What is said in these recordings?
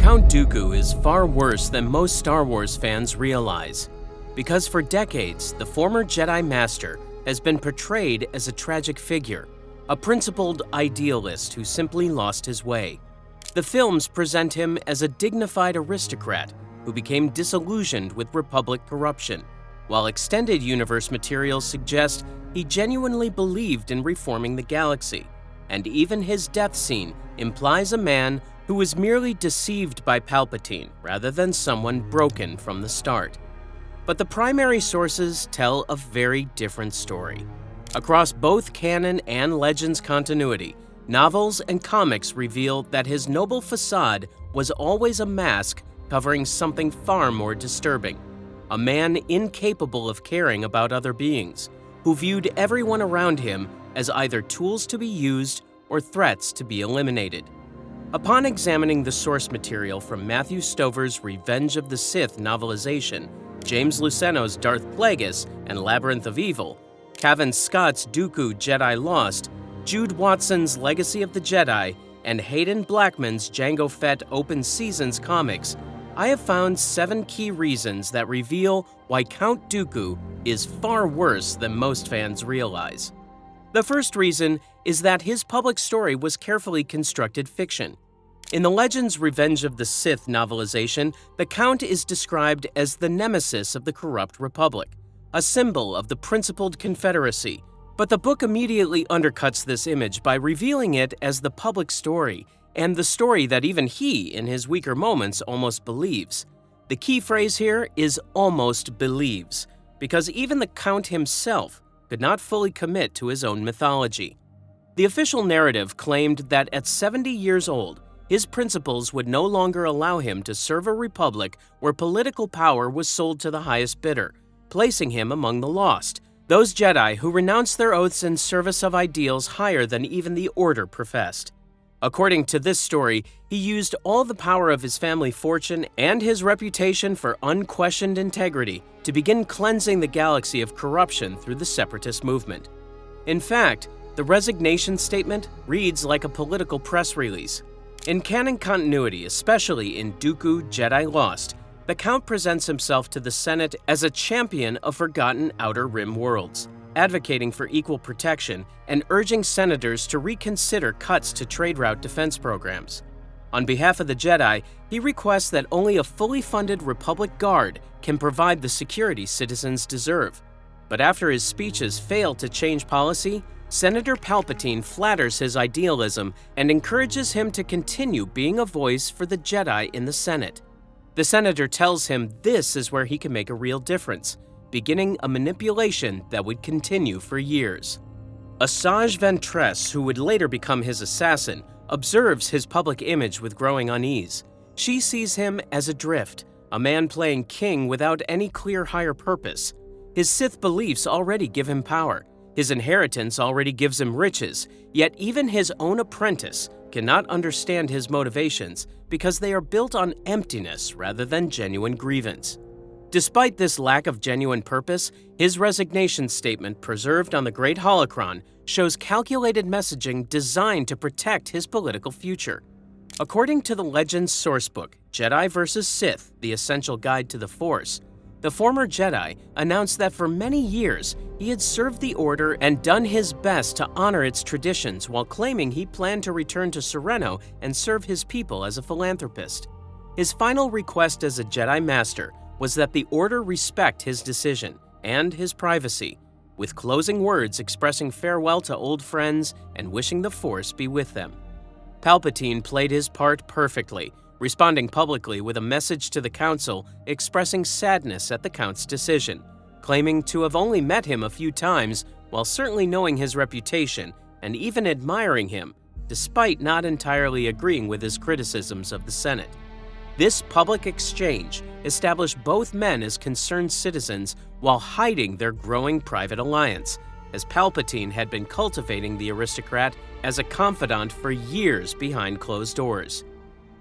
Count Dooku is far worse than most Star Wars fans realize, because for decades, the former Jedi Master has been portrayed as a tragic figure, a principled idealist who simply lost his way. The films present him as a dignified aristocrat who became disillusioned with Republic corruption, while extended universe materials suggest he genuinely believed in reforming the galaxy, and even his death scene implies a man who was merely deceived by Palpatine rather than someone broken from the start. But the primary sources tell a very different story. Across both Canon and Legends continuity, novels and comics reveal that his noble facade was always a mask covering something far more disturbing. A man incapable of caring about other beings, who viewed everyone around him as either tools to be used or threats to be eliminated. Upon examining the source material from Matthew Stover's Revenge of the Sith novelization, James Luceno's Darth Plagueis and Labyrinth of Evil, Cavan Scott's Dooku Jedi Lost, Jude Watson's Legacy of the Jedi, and Hayden Blackman's Jango Fett Open Seasons comics, I have found 7 key reasons that reveal why Count Dooku is far worse than most fans realize. The first reason is that his public story was carefully constructed fiction. In the Legends Revenge of the Sith novelization, the Count is described as the nemesis of the corrupt Republic, a symbol of the principled Confederacy, but the book immediately undercuts this image by revealing it as the public story, and the story that even he, in his weaker moments, almost believes. The key phrase here is almost believes, because even the Count himself could not fully commit to his own mythology. The official narrative claimed that at 70 years old, his principles would no longer allow him to serve a republic where political power was sold to the highest bidder, placing him among the lost, those Jedi who renounced their oaths in service of ideals higher than even the Order professed. According to this story, he used all the power of his family fortune and his reputation for unquestioned integrity to begin cleansing the galaxy of corruption through the separatist movement. In fact, the resignation statement reads like a political press release. In canon continuity, especially in Dooku Jedi Lost, the Count presents himself to the Senate as a champion of forgotten Outer Rim worlds, advocating for equal protection and urging senators to reconsider cuts to trade route defense programs. On behalf of the Jedi, he requests that only a fully funded Republic Guard can provide the security citizens deserve. But after his speeches fail to change policy, Senator Palpatine flatters his idealism and encourages him to continue being a voice for the Jedi in the Senate. The senator tells him this is where he can make a real difference, beginning a manipulation that would continue for years. Asajj Ventress, who would later become his assassin, observes his public image with growing unease. She sees him as adrift, a man playing king without any clear higher purpose. His Sith beliefs already give him power. His inheritance already gives him riches, yet even his own apprentice cannot understand his motivations because they are built on emptiness rather than genuine grievance. Despite this lack of genuine purpose, his resignation statement preserved on the Great Holocron shows calculated messaging designed to protect his political future. According to the Legends sourcebook, Jedi vs. Sith, The Essential Guide to the Force, the former Jedi announced that for many years he had served the Order and done his best to honor its traditions while claiming he planned to return to Sereno and serve his people as a philanthropist. His final request as a Jedi Master was that the Order respect his decision and his privacy, with closing words expressing farewell to old friends and wishing the Force be with them. Palpatine played his part perfectly, responding publicly with a message to the Council expressing sadness at the Count's decision, claiming to have only met him a few times while certainly knowing his reputation and even admiring him, despite not entirely agreeing with his criticisms of the Senate. This public exchange established both men as concerned citizens while hiding their growing private alliance, as Palpatine had been cultivating the aristocrat as a confidant for years behind closed doors.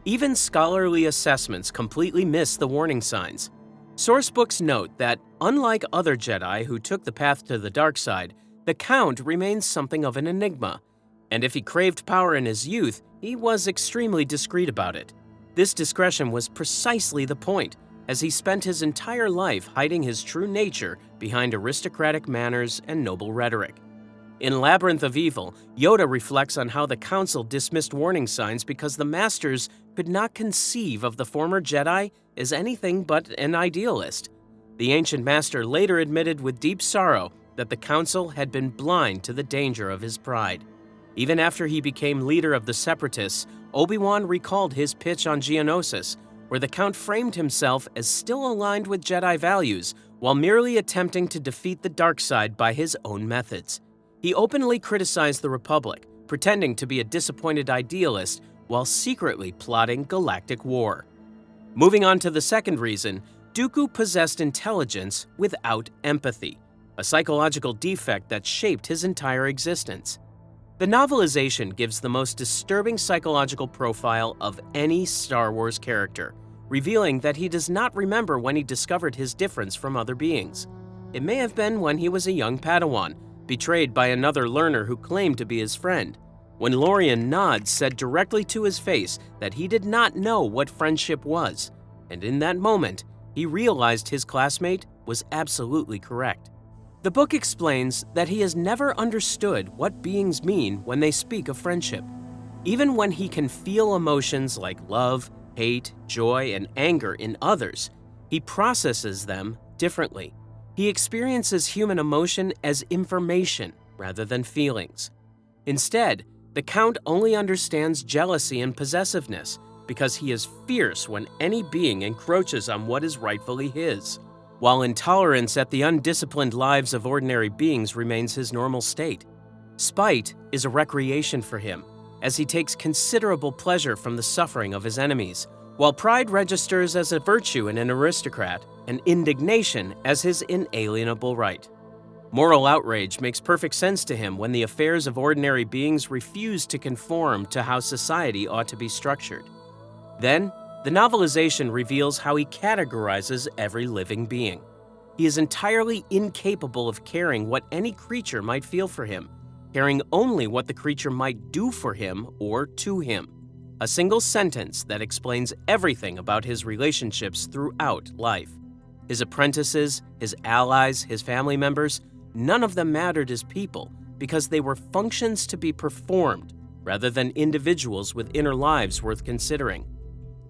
Even scholarly assessments completely miss the warning signs. Sourcebooks note that, unlike other Jedi who took the path to the dark side, the Count remains something of an enigma, and if he craved power in his youth, he was extremely discreet about it. This discretion was precisely the point, as he spent his entire life hiding his true nature behind aristocratic manners and noble rhetoric. In Labyrinth of Evil, Yoda reflects on how the Council dismissed warning signs because the Masters could not conceive of the former Jedi as anything but an idealist. The ancient Master later admitted with deep sorrow that the Council had been blind to the danger of his pride. Even after he became leader of the Separatists, Obi-Wan recalled his pitch on Geonosis, where the Count framed himself as still aligned with Jedi values while merely attempting to defeat the dark side by his own methods. He openly criticized the Republic, pretending to be a disappointed idealist while secretly plotting galactic war. Moving on to the second reason, Dooku possessed intelligence without empathy, a psychological defect that shaped his entire existence. The novelization gives the most disturbing psychological profile of any Star Wars character, revealing that he does not remember when he discovered his difference from other beings. It may have been when he was a young Padawan, betrayed by another learner who claimed to be his friend, when Lorian Nod said directly to his face that he did not know what friendship was, and in that moment, he realized his classmate was absolutely correct. The book explains that he has never understood what beings mean when they speak of friendship. Even when he can feel emotions like love, hate, joy, and anger in others, he processes them differently. He experiences human emotion as information rather than feelings. Instead, the Count only understands jealousy and possessiveness because he is fierce when any being encroaches on what is rightfully his, while intolerance at the undisciplined lives of ordinary beings remains his normal state. Spite is a recreation for him, as he takes considerable pleasure from the suffering of his enemies, while pride registers as a virtue in an aristocrat and indignation as his inalienable right. Moral outrage makes perfect sense to him when the affairs of ordinary beings refuse to conform to how society ought to be structured. Then, the novelization reveals how he categorizes every living being. He is entirely incapable of caring what any creature might feel for him, caring only what the creature might do for him or to him. A single sentence that explains everything about his relationships throughout life. His apprentices, his allies, his family members, none of them mattered as people because they were functions to be performed rather than individuals with inner lives worth considering.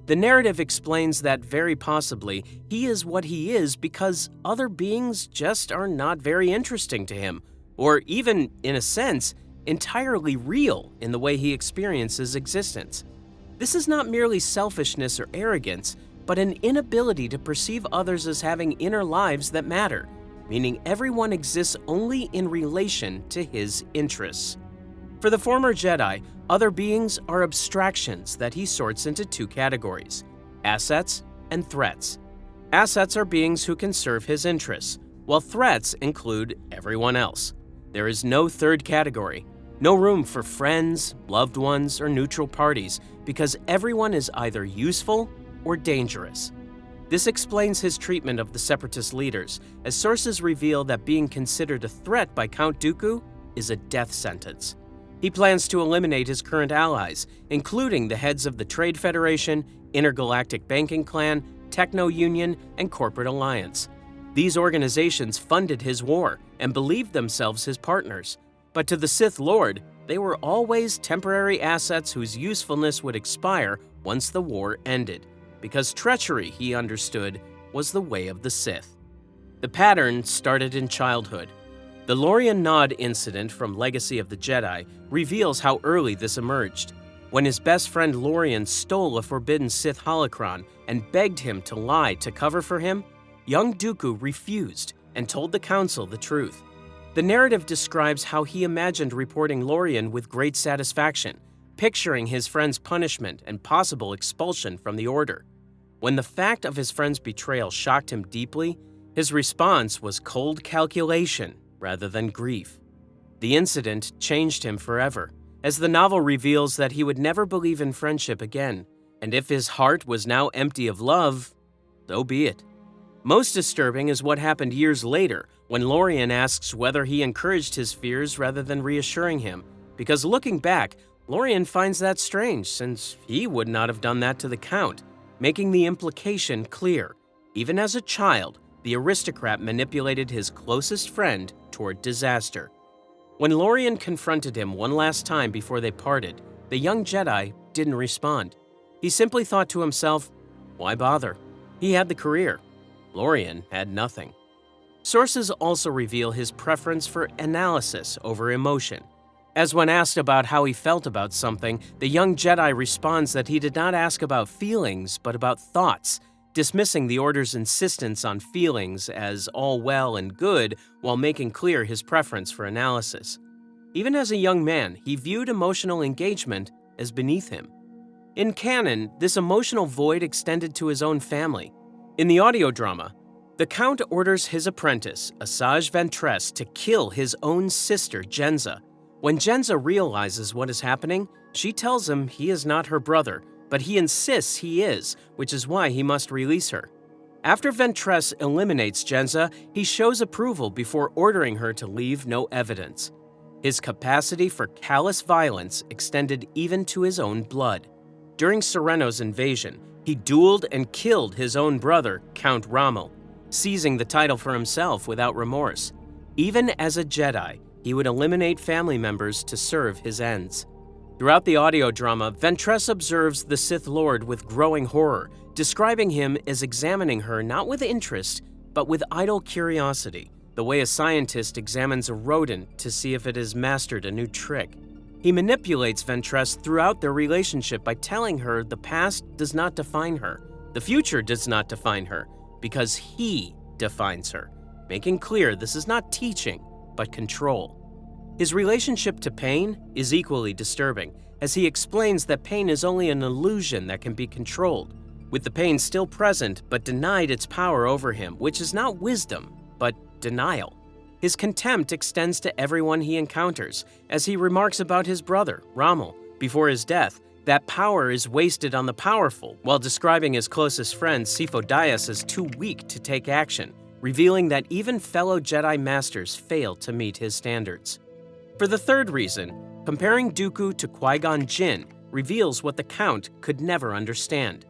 The narrative explains that very possibly he is what he is because other beings just are not very interesting to him, or even, in a sense, entirely real in the way he experiences existence. This is not merely selfishness or arrogance, but an inability to perceive others as having inner lives that matter, meaning everyone exists only in relation to his interests. For the former Jedi, other beings are abstractions that he sorts into two categories: assets and threats. Assets are beings who can serve his interests, while threats include everyone else. There is no third category, no room for friends, loved ones, or neutral parties, because everyone is either useful or dangerous. This explains his treatment of the Separatist leaders, as sources reveal that being considered a threat by Count Dooku is a death sentence. He plans to eliminate his current allies, including the heads of the Trade Federation, Intergalactic Banking Clan, Techno Union, and Corporate Alliance. These organizations funded his war and believed themselves his partners, but to the Sith Lord, they were always temporary assets whose usefulness would expire once the war ended, because treachery, he understood, was the way of the Sith. The pattern started in childhood. The Lorian Nod incident from Legacy of the Jedi reveals how early this emerged. When his best friend Lorian stole a forbidden Sith holocron and begged him to lie to cover for him, young Dooku refused and told the Council the truth. The narrative describes how he imagined reporting Lorian with great satisfaction, picturing his friend's punishment and possible expulsion from the Order. When the fact of his friend's betrayal shocked him deeply, his response was cold calculation rather than grief. The incident changed him forever, as the novel reveals that he would never believe in friendship again, and if his heart was now empty of love, so be it. Most disturbing is what happened years later, when Lorian asks whether he encouraged his fears rather than reassuring him, because looking back, Lorien finds that strange, since he would not have done that to the Count, making the implication clear. Even as a child, the aristocrat manipulated his closest friend toward disaster. When Lorien confronted him one last time before they parted, the young Jedi didn't respond. He simply thought to himself, why bother? He had the career. Lorien had nothing. Sources also reveal his preference for analysis over emotion. As when asked about how he felt about something, the young Jedi responds that he did not ask about feelings, but about thoughts, dismissing the Order's insistence on feelings as all well and good while making clear his preference for analysis. Even as a young man, he viewed emotional engagement as beneath him. In canon, this emotional void extended to his own family. In the audio drama, the Count orders his apprentice, Asajj Ventress, to kill his own sister, Jenza. When Jenza realizes what is happening, she tells him he is not her brother, but he insists he is, which is why he must release her. After Ventress eliminates Jenza, he shows approval before ordering her to leave no evidence. His capacity for callous violence extended even to his own blood. During Sereno's invasion, he dueled and killed his own brother, Count Rommel, seizing the title for himself without remorse. Even as a Jedi, he would eliminate family members to serve his ends. Throughout the audio drama, Ventress observes the Sith Lord with growing horror, describing him as examining her not with interest, but with idle curiosity, the way a scientist examines a rodent to see if it has mastered a new trick. He manipulates Ventress throughout their relationship by telling her the past does not define her, the future does not define her, because he defines her, making clear this is not teaching, but control. His relationship to pain is equally disturbing, as he explains that pain is only an illusion that can be controlled, with the pain still present but denied its power over him, which is not wisdom, but denial. His contempt extends to everyone he encounters, as he remarks about his brother, Rommel, before his death, that power is wasted on the powerful, while describing his closest friend Sifo-Dyas as too weak to take action, revealing that even fellow Jedi Masters fail to meet his standards. For the third reason, comparing Dooku to Qui-Gon Jinn reveals what the Count could never understand.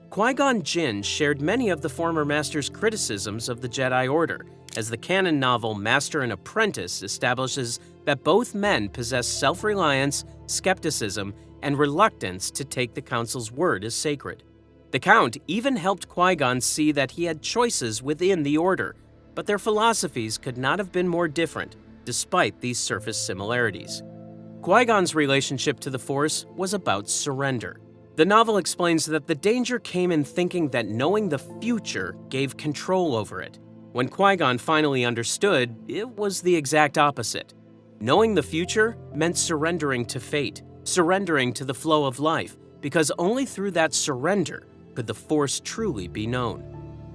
Qui-Gon Jinn shared many of the former Master's criticisms of the Jedi Order, as the canon novel Master and Apprentice establishes that both men possess self-reliance, skepticism, and reluctance to take the Council's word as sacred. The Count even helped Qui-Gon see that he had choices within the Order, but their philosophies could not have been more different, despite these surface similarities. Qui-Gon's relationship to the Force was about surrender. The novel explains that the danger came in thinking that knowing the future gave control over it. When Qui-Gon finally understood, it was the exact opposite. Knowing the future meant surrendering to fate, surrendering to the flow of life, because only through that surrender could the Force truly be known.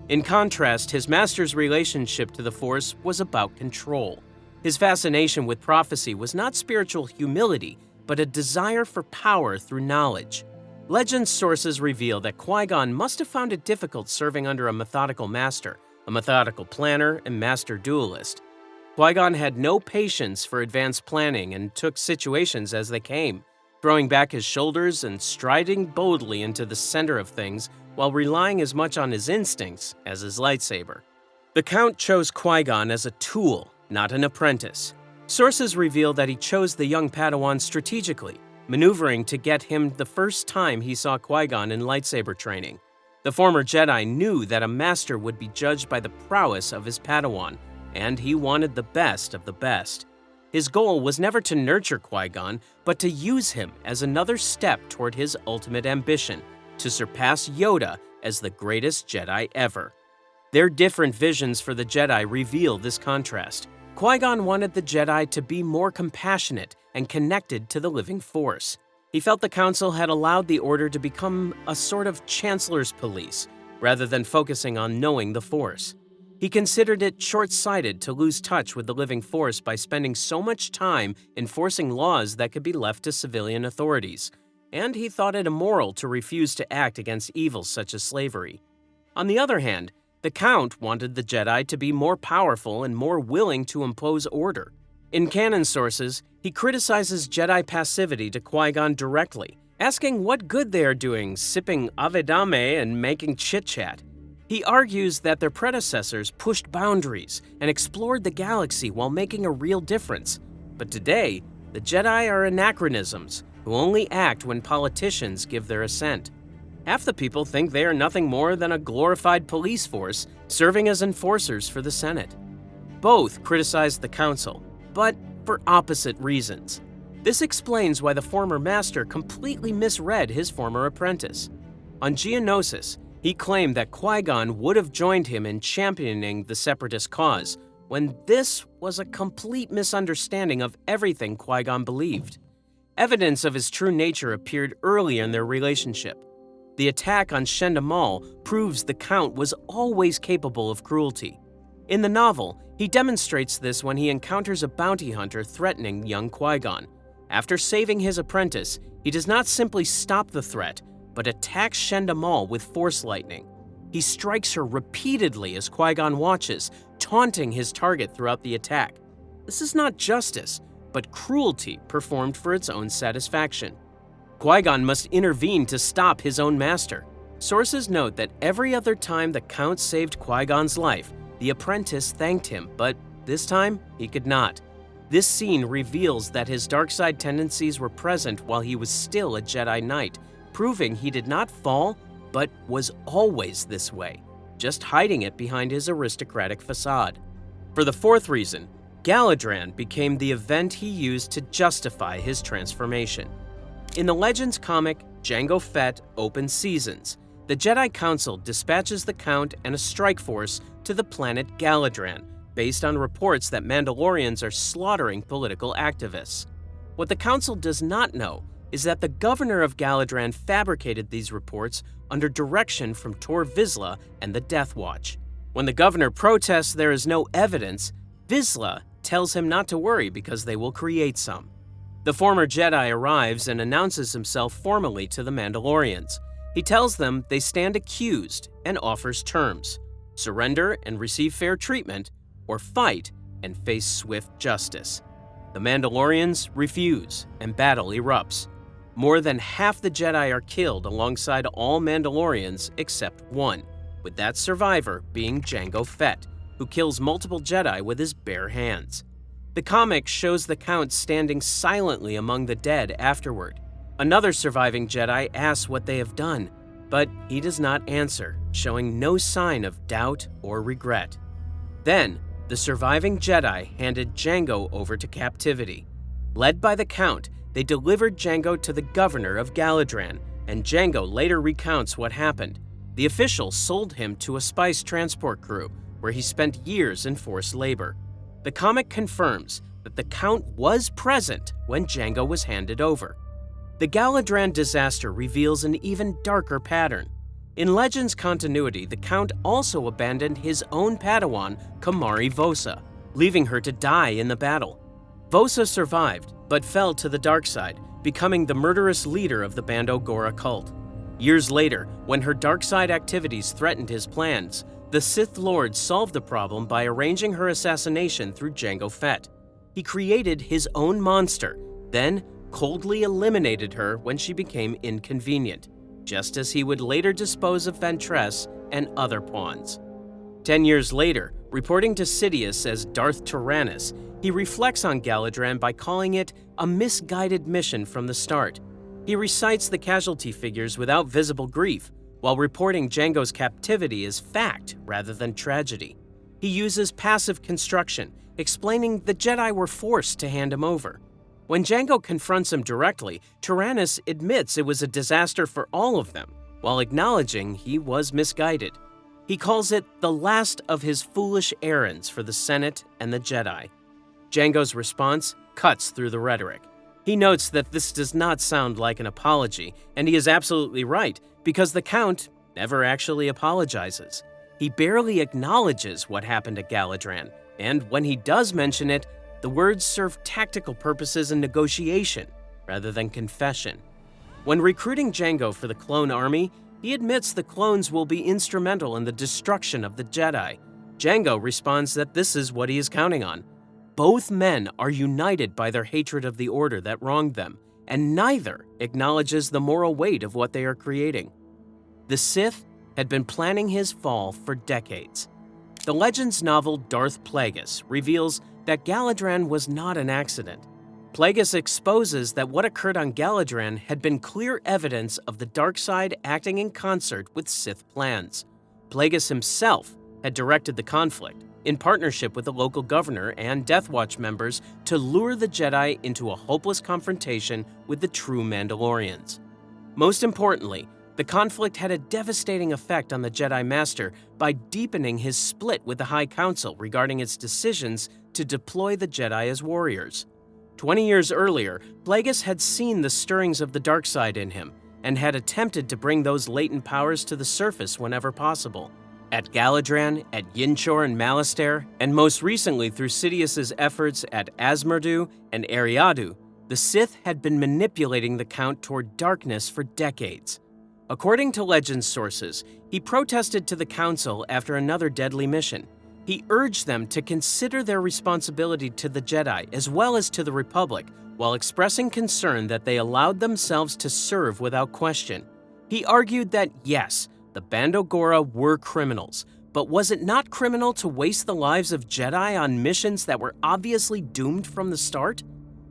In contrast, his master's relationship to the Force was about control. His fascination with prophecy was not spiritual humility, but a desire for power through knowledge. Legends sources reveal that Qui-Gon must have found it difficult serving under a methodical master, a methodical planner, and master duelist. Qui-Gon had no patience for advanced planning and took situations as they came, throwing back his shoulders and striding boldly into the center of things while relying as much on his instincts as his lightsaber. The Count chose Qui-Gon as a tool, not an apprentice. Sources reveal that he chose the young Padawan strategically, maneuvering to get him the first time he saw Qui-Gon in lightsaber training. The former Jedi knew that a master would be judged by the prowess of his Padawan, and he wanted the best of the best. His goal was never to nurture Qui-Gon, but to use him as another step toward his ultimate ambition, to surpass Yoda as the greatest Jedi ever. Their different visions for the Jedi reveal this contrast. Qui-Gon wanted the Jedi to be more compassionate and connected to the living Force. He felt the Council had allowed the Order to become a sort of Chancellor's police, rather than focusing on knowing the Force. He considered it short-sighted to lose touch with the living Force by spending so much time enforcing laws that could be left to civilian authorities, and he thought it immoral to refuse to act against evils such as slavery. On the other hand, the Count wanted the Jedi to be more powerful and more willing to impose order. In canon sources, he criticizes Jedi passivity to Qui-Gon directly, asking what good they are doing sipping Avedame and making chit-chat. He argues that their predecessors pushed boundaries and explored the galaxy while making a real difference. But today, the Jedi are anachronisms who only act when politicians give their assent. Half the people think they are nothing more than a glorified police force serving as enforcers for the Senate. Both criticize the Council, but for opposite reasons. This explains why the former master completely misread his former apprentice. On Geonosis, he claimed that Qui-Gon would have joined him in championing the Separatist cause, when this was a complete misunderstanding of everything Qui-Gon believed. Evidence of his true nature appeared early in their relationship. The attack on Shendamal proves the Count was always capable of cruelty. In the novel, he demonstrates this when he encounters a bounty hunter threatening young Qui-Gon. After saving his apprentice, he does not simply stop the threat, but attacks Shendamal with Force lightning. He strikes her repeatedly as Qui-Gon watches, taunting his target throughout the attack. This is not justice, but cruelty performed for its own satisfaction. Qui-Gon must intervene to stop his own master. Sources note that every other time the Count saved Qui-Gon's life, the apprentice thanked him, but this time he could not. This scene reveals that his dark side tendencies were present while he was still a Jedi Knight, proving he did not fall, but was always this way, just hiding it behind his aristocratic facade. For the fourth reason, Galidraan became the event he used to justify his transformation. In the Legends comic, Jango Fett Open Seasons, the Jedi Council dispatches the Count and a strike force to the planet Galidraan, based on reports that Mandalorians are slaughtering political activists. What the Council does not know is that the governor of Galidraan fabricated these reports under direction from Tor Vizsla and the Death Watch. When the governor protests there is no evidence, Vizsla tells him not to worry because they will create some. The former Jedi arrives and announces himself formally to the Mandalorians. He tells them they stand accused and offers terms: surrender and receive fair treatment, or fight and face swift justice. The Mandalorians refuse, and battle erupts. More than half the Jedi are killed alongside all Mandalorians except one, with that survivor being Jango Fett, who kills multiple Jedi with his bare hands. The comic shows the Count standing silently among the dead afterward. Another surviving Jedi asks what they have done, but he does not answer, showing no sign of doubt or regret. Then, the surviving Jedi handed Jango over to captivity. Led by the Count, they delivered Jango to the governor of Galidraan, and Jango later recounts what happened. The official sold him to a spice transport crew, where he spent years in forced labor. The comic confirms that the Count was present when Jango was handed over. The Galidraan disaster reveals an even darker pattern. In Legends continuity, the Count also abandoned his own Padawan, Kamari Vosa, leaving her to die in the battle. Vosa survived, but fell to the dark side, becoming the murderous leader of the Bando Gora cult. Years later, when her dark side activities threatened his plans, the Sith Lord solved the problem by arranging her assassination through Jango Fett. He created his own monster, then coldly eliminated her when she became inconvenient, just as he would later dispose of Ventress and other pawns. 10 years later, reporting to Sidious as Darth Tyrannus, he reflects on Galidraan by calling it a misguided mission from the start. He recites the casualty figures without visible grief, while reporting Jango's captivity as fact rather than tragedy. He uses passive construction, explaining the Jedi were forced to hand him over. When Jango confronts him directly, Tyrannus admits it was a disaster for all of them, while acknowledging he was misguided. He calls it the last of his foolish errands for the Senate and the Jedi. Jango's response cuts through the rhetoric. He notes that this does not sound like an apology, and he is absolutely right, because the Count never actually apologizes. He barely acknowledges what happened at Galidraan, and when he does mention it, the words serve tactical purposes in negotiation rather than confession. When recruiting Jango for the clone army, he admits the clones will be instrumental in the destruction of the Jedi. Jango responds that this is what he is counting on. Both men are united by their hatred of the order that wronged them, and neither acknowledges the moral weight of what they are creating. The Sith had been planning his fall for decades. The Legends novel Darth Plagueis reveals that Galidraan was not an accident. Plagueis exposes that what occurred on Galidraan had been clear evidence of the dark side acting in concert with Sith plans. Plagueis himself had directed the conflict, in partnership with the local governor and Death Watch members, to lure the Jedi into a hopeless confrontation with the true Mandalorians. Most importantly, the conflict had a devastating effect on the Jedi Master by deepening his split with the High Council regarding its decisions to deploy the Jedi as warriors. 20 years earlier, Plagueis had seen the stirrings of the dark side in him and had attempted to bring those latent powers to the surface whenever possible. At Galidraan, at Yinchor and Malastare, and most recently through Sidious's efforts at Azmardu and Eriadu, the Sith had been manipulating the Count toward darkness for decades. According to Legends sources, he protested to the Council after another deadly mission. He urged them to consider their responsibility to the Jedi as well as to the Republic, while expressing concern that they allowed themselves to serve without question. He argued that yes, the Bando Gora were criminals, but was it not criminal to waste the lives of Jedi on missions that were obviously doomed from the start?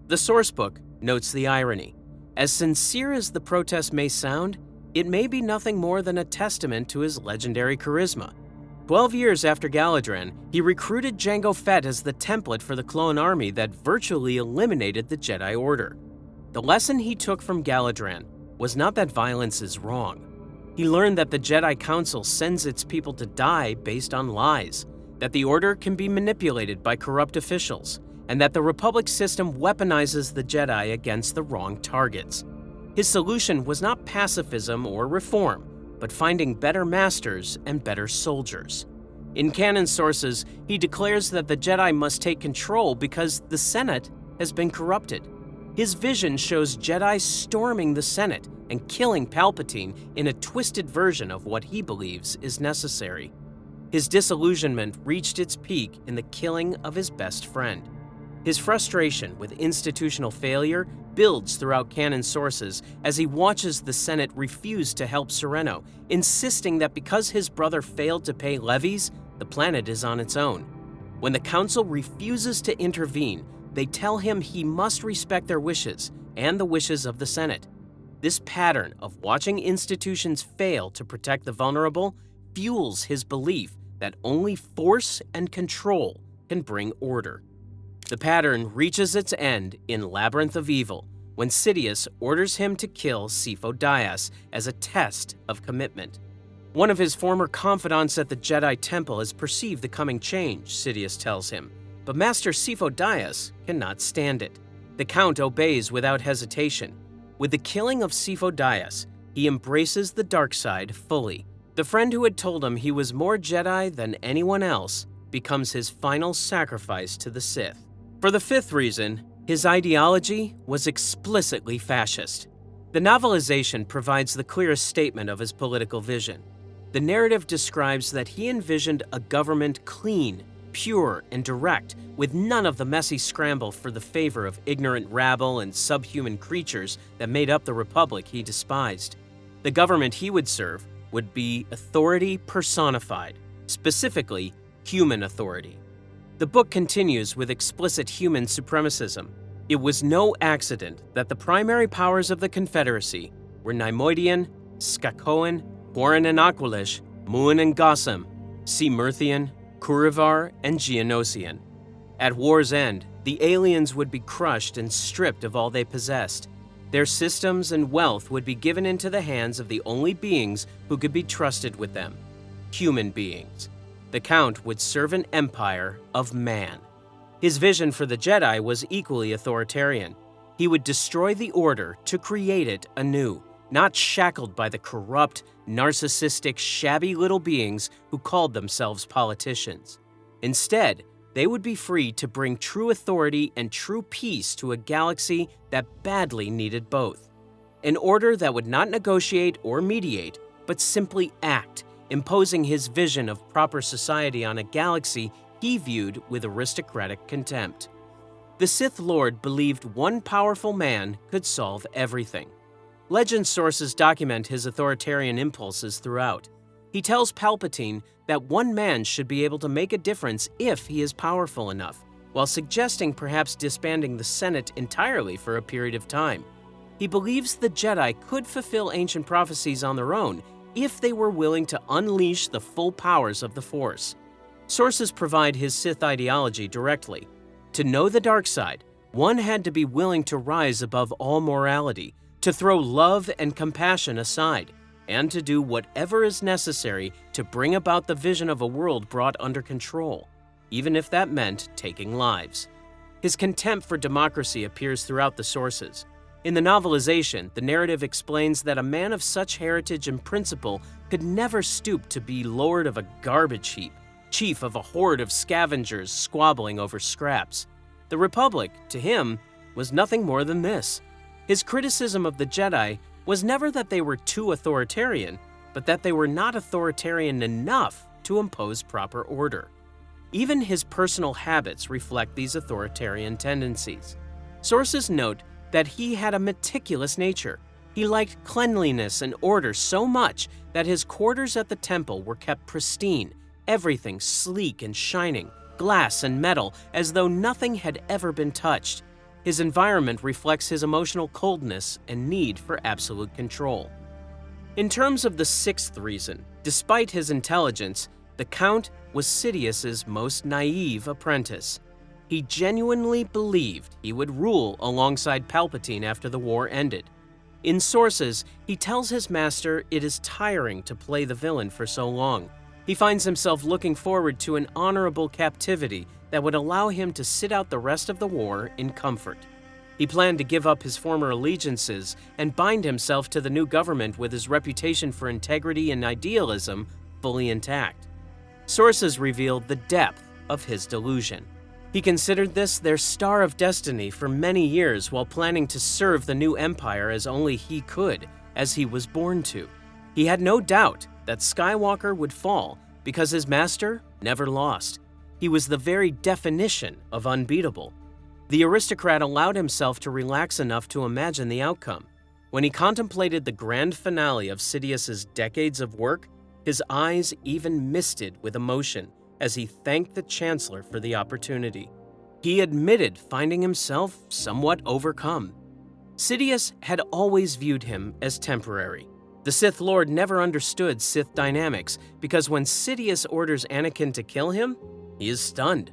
The sourcebook notes the irony. As sincere as the protest may sound, it may be nothing more than a testament to his legendary charisma. 12 years after Galidraan, he recruited Jango Fett as the template for the clone army that virtually eliminated the Jedi Order. The lesson he took from Galidraan was not that violence is wrong. He learned that the Jedi Council sends its people to die based on lies, that the Order can be manipulated by corrupt officials, and that the Republic system weaponizes the Jedi against the wrong targets. His solution was not pacifism or reform, but finding better masters and better soldiers. In canon sources, he declares that the Jedi must take control because the Senate has been corrupted. His vision shows Jedi storming the Senate and killing Palpatine in a twisted version of what he believes is necessary. His disillusionment reached its peak in the killing of his best friend. His frustration with institutional failure builds throughout canon sources as he watches the Senate refuse to help Sereno, insisting that because his brother failed to pay levies, the planet is on its own. When the Council refuses to intervene, they tell him he must respect their wishes and the wishes of the Senate. This pattern of watching institutions fail to protect the vulnerable fuels his belief that only force and control can bring order. The pattern reaches its end in Labyrinth of Evil, when Sidious orders him to kill Sifo Dyas as a test of commitment. One of his former confidants at the Jedi Temple has perceived the coming change, Sidious tells him, but Master Sifo Dyas cannot stand it. The Count obeys without hesitation. With the killing of Sifo Dyas, he embraces the dark side fully. The friend who had told him he was more Jedi than anyone else becomes his final sacrifice to the Sith. For the fifth reason, his ideology was explicitly fascist. The novelization provides the clearest statement of his political vision. The narrative describes that he envisioned a government clean, pure, and direct, with none of the messy scramble for the favor of ignorant rabble and subhuman creatures that made up the Republic he despised. The government he would serve would be authority personified, specifically human authority. The book continues with explicit human supremacism. It was no accident that the primary powers of the Confederacy were Neimoidian, Skakoan, Quarren and Aqualish, Muin and Gossam, Seamirthian, Kurivar, and Geonosian. At war's end, the aliens would be crushed and stripped of all they possessed. Their systems and wealth would be given into the hands of the only beings who could be trusted with them: human beings. The Count would serve an empire of man. His vision for the Jedi was equally authoritarian. He would destroy the Order to create it anew, not shackled by the corrupt, narcissistic, shabby little beings who called themselves politicians. Instead, they would be free to bring true authority and true peace to a galaxy that badly needed both. An order that would not negotiate or mediate, but simply act, imposing his vision of proper society on a galaxy he viewed with aristocratic contempt. The Sith Lord believed one powerful man could solve everything. Legend sources document his authoritarian impulses throughout. He tells Palpatine that one man should be able to make a difference if he is powerful enough, while suggesting perhaps disbanding the Senate entirely for a period of time. He believes the Jedi could fulfill ancient prophecies on their own if they were willing to unleash the full powers of the Force. Sources provide his Sith ideology directly. To know the dark side, one had to be willing to rise above all morality, to throw love and compassion aside, and to do whatever is necessary to bring about the vision of a world brought under control, even if that meant taking lives. His contempt for democracy appears throughout the sources. In the novelization, the narrative explains that a man of such heritage and principle could never stoop to be lord of a garbage heap, chief of a horde of scavengers squabbling over scraps. The Republic, to him, was nothing more than this. His criticism of the Jedi was never that they were too authoritarian, but that they were not authoritarian enough to impose proper order. Even his personal habits reflect these authoritarian tendencies. Sources note that he had a meticulous nature. He liked cleanliness and order so much that his quarters at the temple were kept pristine, everything sleek and shining, glass and metal, as though nothing had ever been touched. His environment reflects his emotional coldness and need for absolute control. In terms of the sixth reason, despite his intelligence, the Count was Sidious's most naive apprentice. He genuinely believed he would rule alongside Palpatine after the war ended. In sources, he tells his master it is tiring to play the villain for so long. He finds himself looking forward to an honorable captivity that would allow him to sit out the rest of the war in comfort. He planned to give up his former allegiances and bind himself to the new government with his reputation for integrity and idealism fully intact. Sources revealed the depth of his delusion. He considered this their star of destiny for many years while planning to serve the new empire as only he could, as he was born to. He had no doubt that Skywalker would fall because his master never lost. He was the very definition of unbeatable. The aristocrat allowed himself to relax enough to imagine the outcome. When he contemplated the grand finale of Sidious's decades of work, his eyes even misted with emotion as he thanked the Chancellor for the opportunity. He admitted finding himself somewhat overcome. Sidious had always viewed him as temporary. The Sith Lord never understood Sith dynamics because when Sidious orders Anakin to kill him, he is stunned.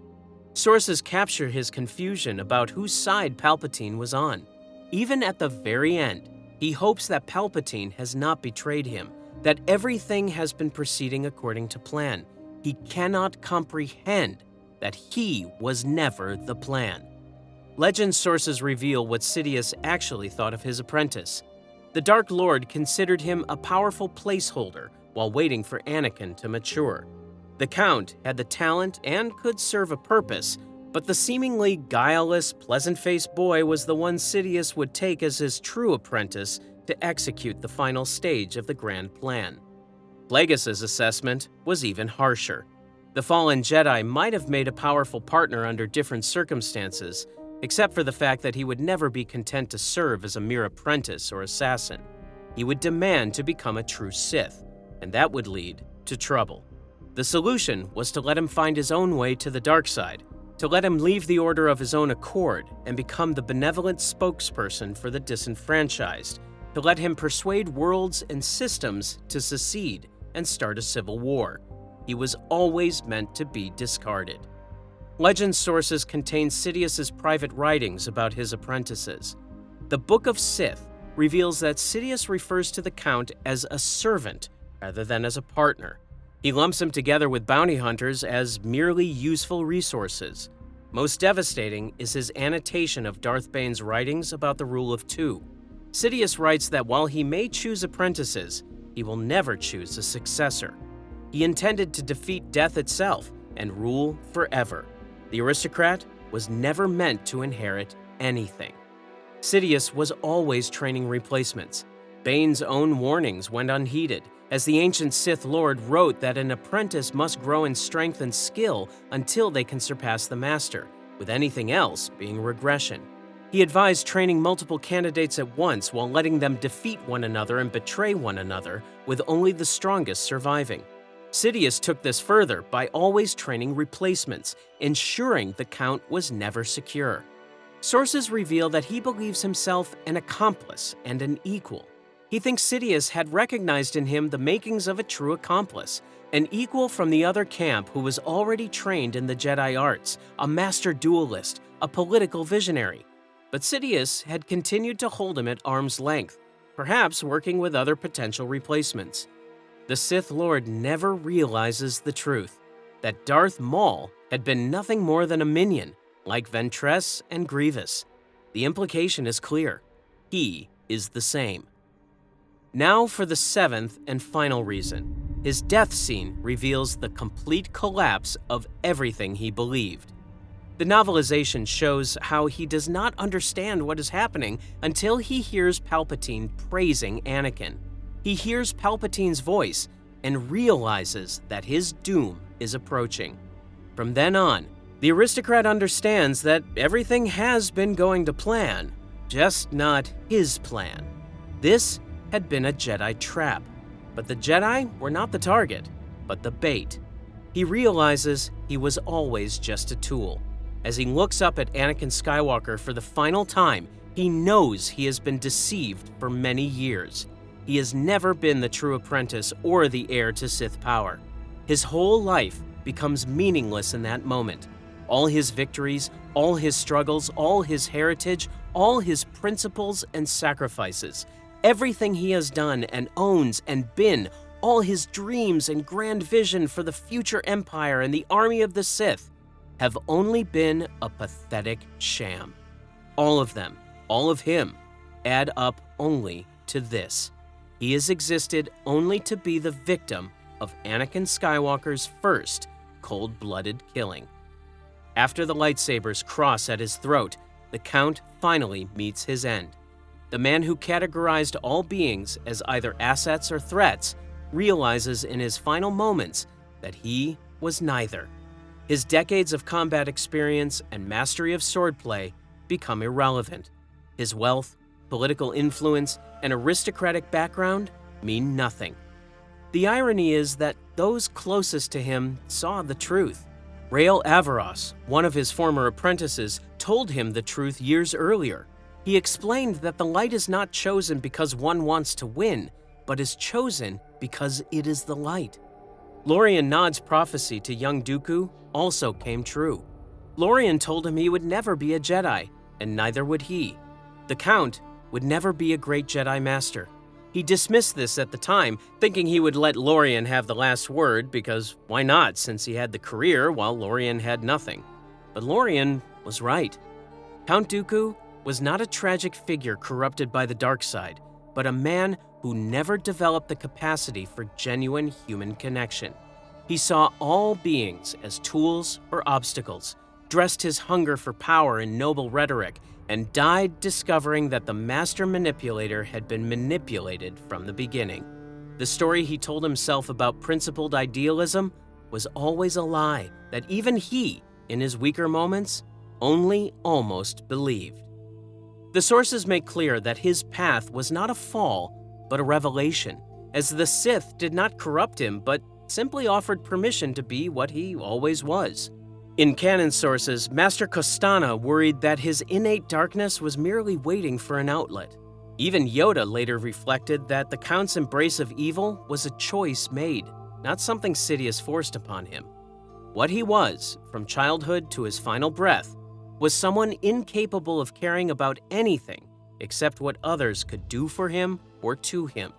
Sources capture his confusion about whose side Palpatine was on. Even at the very end, he hopes that Palpatine has not betrayed him, that everything has been proceeding according to plan. He cannot comprehend that he was never the plan. Legend sources reveal what Sidious actually thought of his apprentice. The Dark Lord considered him a powerful placeholder while waiting for Anakin to mature. The Count had the talent and could serve a purpose, but the seemingly guileless, pleasant-faced boy was the one Sidious would take as his true apprentice to execute the final stage of the grand plan. Plagueis' assessment was even harsher. The fallen Jedi might have made a powerful partner under different circumstances, except for the fact that he would never be content to serve as a mere apprentice or assassin. He would demand to become a true Sith, and that would lead to trouble. The solution was to let him find his own way to the dark side, to let him leave the Order of his own accord and become the benevolent spokesperson for the disenfranchised, to let him persuade worlds and systems to secede and start a civil war. He was always meant to be discarded. Legend sources contain Sidious's private writings about his apprentices. The Book of Sith reveals that Sidious refers to the Count as a servant rather than as a partner. He lumps him together with bounty hunters as merely useful resources. Most devastating is his annotation of Darth Bane's writings about the Rule of Two. Sidious writes that while he may choose apprentices, he will never choose a successor. He intended to defeat death itself and rule forever. The aristocrat was never meant to inherit anything. Sidious was always training replacements. Bane's own warnings went unheeded, as the ancient Sith Lord wrote that an apprentice must grow in strength and skill until they can surpass the master, with anything else being regression. He advised training multiple candidates at once while letting them defeat one another and betray one another, with only the strongest surviving. Sidious took this further by always training replacements, ensuring the Count was never secure. Sources reveal that he believes himself an accomplice and an equal. He thinks Sidious had recognized in him the makings of a true accomplice, an equal from the other camp who was already trained in the Jedi arts, a master duelist, a political visionary. But Sidious had continued to hold him at arm's length, perhaps working with other potential replacements. The Sith Lord never realizes the truth, that Darth Maul had been nothing more than a minion, like Ventress and Grievous. The implication is clear. He is the same. Now for the seventh and final reason. His death scene reveals the complete collapse of everything he believed. The novelization shows how he does not understand what is happening until he hears Palpatine praising Anakin. He hears Palpatine's voice and realizes that his doom is approaching. From then on, the aristocrat understands that everything has been going to plan, just not his plan. This had been a Jedi trap, but the Jedi were not the target, but the bait. He realizes he was always just a tool. As he looks up at Anakin Skywalker for the final time, he knows he has been deceived for many years. He has never been the true apprentice or the heir to Sith power. His whole life becomes meaningless in that moment. All his victories, all his struggles, all his heritage, all his principles and sacrifices, everything he has done and owns and been, all his dreams and grand vision for the future empire and the army of the Sith, have only been a pathetic sham. All of them, all of him, add up only to this. He has existed only to be the victim of Anakin Skywalker's first cold-blooded killing. After the lightsabers cross at his throat, the Count finally meets his end. The man who categorized all beings as either assets or threats realizes in his final moments that he was neither. His decades of combat experience and mastery of swordplay become irrelevant. His wealth, political influence, and aristocratic background mean nothing. The irony is that those closest to him saw the truth. Rael Averross, one of his former apprentices, told him the truth years earlier. He explained that the light is not chosen because one wants to win, but is chosen because it is the light. Lorien Nod's prophecy to young Dooku also came true. Lorien told him he would never be a Jedi, and neither would he. The Count would never be a great Jedi Master. He dismissed this at the time, thinking he would let Lorien have the last word because why not, since he had the career while Lorien had nothing. But Lorien was right. Count Dooku was not a tragic figure corrupted by the dark side, but a man who never developed the capacity for genuine human connection. He saw all beings as tools or obstacles, dressed his hunger for power in noble rhetoric, and died discovering that the master manipulator had been manipulated from the beginning. The story he told himself about principled idealism was always a lie that even he, in his weaker moments, only almost believed. The sources make clear that his path was not a fall, but a revelation, as the Sith did not corrupt him, but simply offered permission to be what he always was. In canon sources, Master Costana worried that his innate darkness was merely waiting for an outlet. Even Yoda later reflected that the Count's embrace of evil was a choice made, not something Sidious forced upon him. What he was, from childhood to his final breath, was someone incapable of caring about anything except what others could do for him or to him.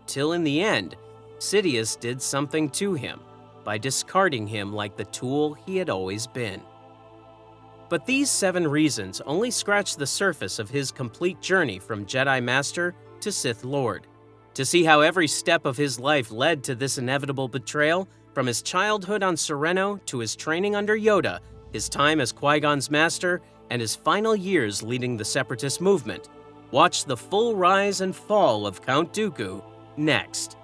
Till in the end, Sidious did something to him by discarding him like the tool he had always been. But these 7 reasons only scratch the surface of his complete journey from Jedi Master to Sith Lord. To see how every step of his life led to this inevitable betrayal, from his childhood on Sereno to his training under Yoda, his time as Qui-Gon's master, and his final years leading the Separatist movement, watch the full rise and fall of Count Dooku next.